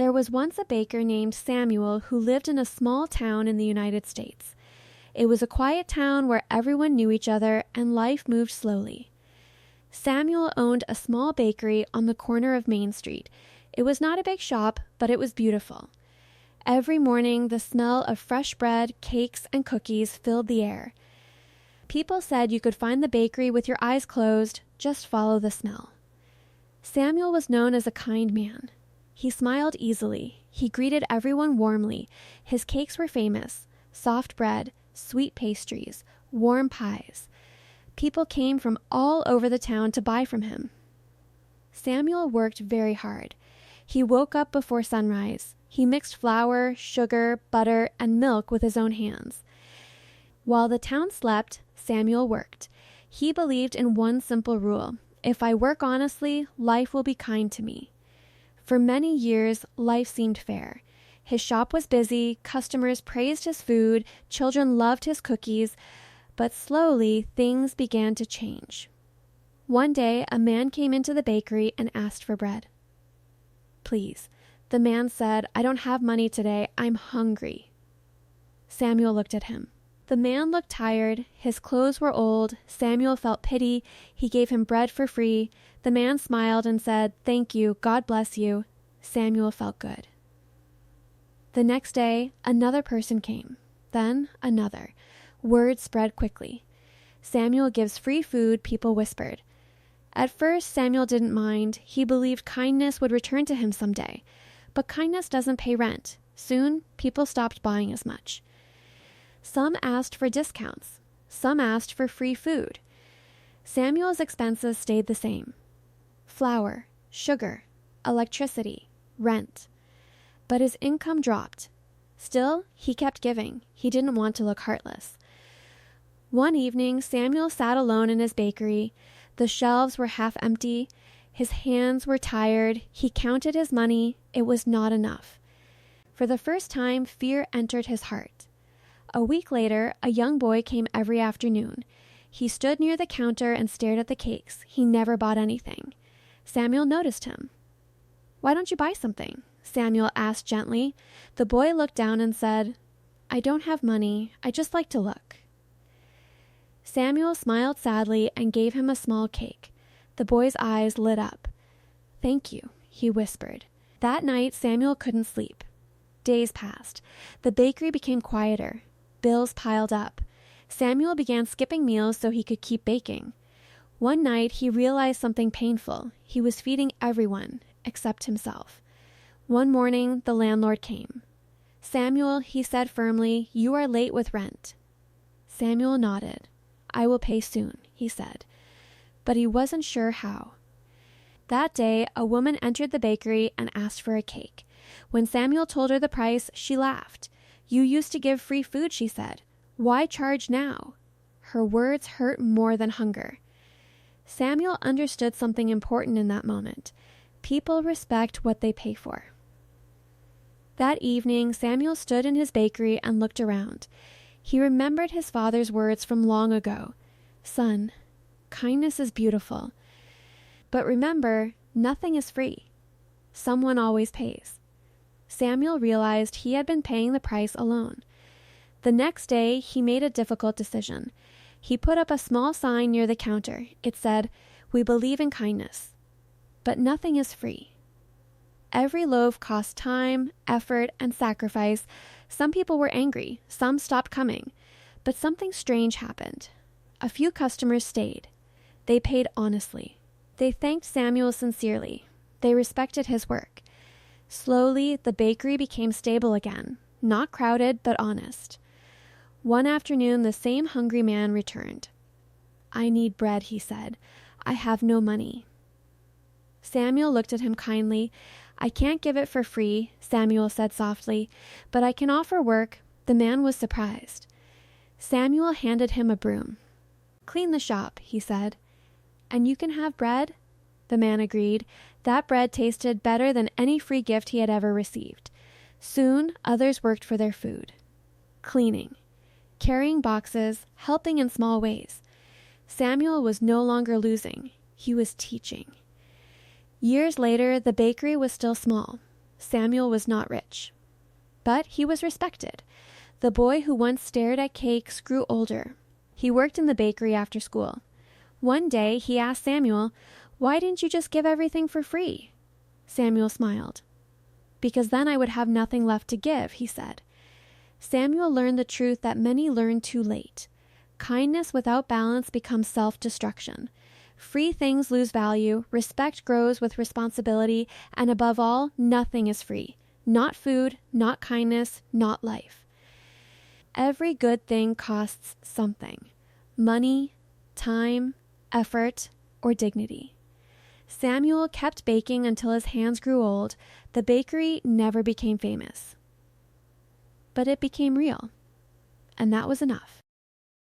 There was once a baker named Samuel who lived in a small town in the United States. It was a quiet town where everyone knew each other and life moved slowly. Samuel owned a small bakery on the corner of Main Street. It was not a big shop, but it was beautiful. Every morning, the smell of fresh bread, cakes, and cookies filled the air. People said you could find the bakery with your eyes closed, just follow the smell. Samuel was known as a kind man. He smiled easily. He greeted everyone warmly. His cakes were famous: soft bread, sweet pastries, warm pies. People came from all over the town to buy from him. Samuel worked very hard. He woke up before sunrise. He mixed flour, sugar, butter, and milk with his own hands. While the town slept, Samuel worked. He believed in one simple rule: if I work honestly, life will be kind to me. For many years, life seemed fair. His shop was busy, customers praised his food, children loved his cookies, but slowly things began to change. One day, a man came into the bakery and asked for bread. "Please," the man said, "I don't have money today. I'm hungry." Samuel looked at him. The man looked tired. His clothes were old. Samuel felt pity. He gave him bread for free. The man smiled and said, "Thank you. God bless you." Samuel felt good. The next day, another person came. Then another. Word spread quickly. Samuel gives free food, people whispered. At first, Samuel didn't mind. He believed kindness would return to him someday. But kindness doesn't pay rent. Soon, people stopped buying as much. Some asked for discounts. Some asked for free food. Samuel's expenses stayed the same: flour, sugar, electricity, rent. But his income dropped. Still, he kept giving. He didn't want to look heartless. One evening, Samuel sat alone in his bakery. The shelves were half empty. His hands were tired. He counted his money. It was not enough. For the first time, fear entered his heart. A week later, a young boy came every afternoon. He stood near the counter and stared at the cakes. He never bought anything. Samuel noticed him. "Why don't you buy something?" Samuel asked gently. The boy looked down and said, "I don't have money. I just like to look." Samuel smiled sadly and gave him a small cake. The boy's eyes lit up. "Thank you," he whispered. That night, Samuel couldn't sleep. Days passed. The bakery became quieter. Bills piled up. Samuel began skipping meals so he could keep baking. One night, he realized something painful. He was feeding everyone except himself. One morning, the landlord came. "Samuel," he said firmly, "you are late with rent." Samuel nodded. "I will pay soon," he said. But he wasn't sure how. That day, a woman entered the bakery and asked for a cake. When Samuel told her the price, she laughed. "You used to give free food," she said. "Why charge now?" Her words hurt more than hunger. Samuel understood something important in that moment. People respect what they pay for. That evening, Samuel stood in his bakery and looked around. He remembered his father's words from long ago. "Son, kindness is beautiful. But remember, nothing is free. Someone always pays." Samuel realized he had been paying the price alone. The next day, he made a difficult decision. He put up a small sign near the counter. It said, "We believe in kindness." But nothing is free. Every loaf cost time, effort, and sacrifice. Some people were angry. Some stopped coming. But something strange happened. A few customers stayed. They paid honestly. They thanked Samuel sincerely. They respected his work. Slowly, the bakery became stable again. Not crowded, but honest. One afternoon, the same hungry man returned. "I need bread," he said. "I have no money." Samuel looked at him kindly. "I can't give it for free," Samuel said softly, "but I can offer work." The man was surprised. Samuel handed him a broom. "Clean the shop," he said. "And you can have bread?" The man agreed. That bread tasted better than any free gift he had ever received. Soon, others worked for their food. Cleaning, carrying boxes, helping in small ways. Samuel was no longer losing. He was teaching. Years later, the bakery was still small. Samuel was not rich, but he was respected. The boy who once stared at cakes grew older. He worked in the bakery after school. One day he asked Samuel, "Why didn't you just give everything for free?" Samuel smiled. "Because then I would have nothing left to give," he said. Samuel learned the truth that many learn too late. Kindness without balance becomes self-destruction. Free things lose value, respect grows with responsibility, and above all, nothing is free. Not food, not kindness, not life. Every good thing costs something: money, time, effort, or dignity. Samuel kept baking until his hands grew old. The bakery never became famous, but it became real, and that was enough.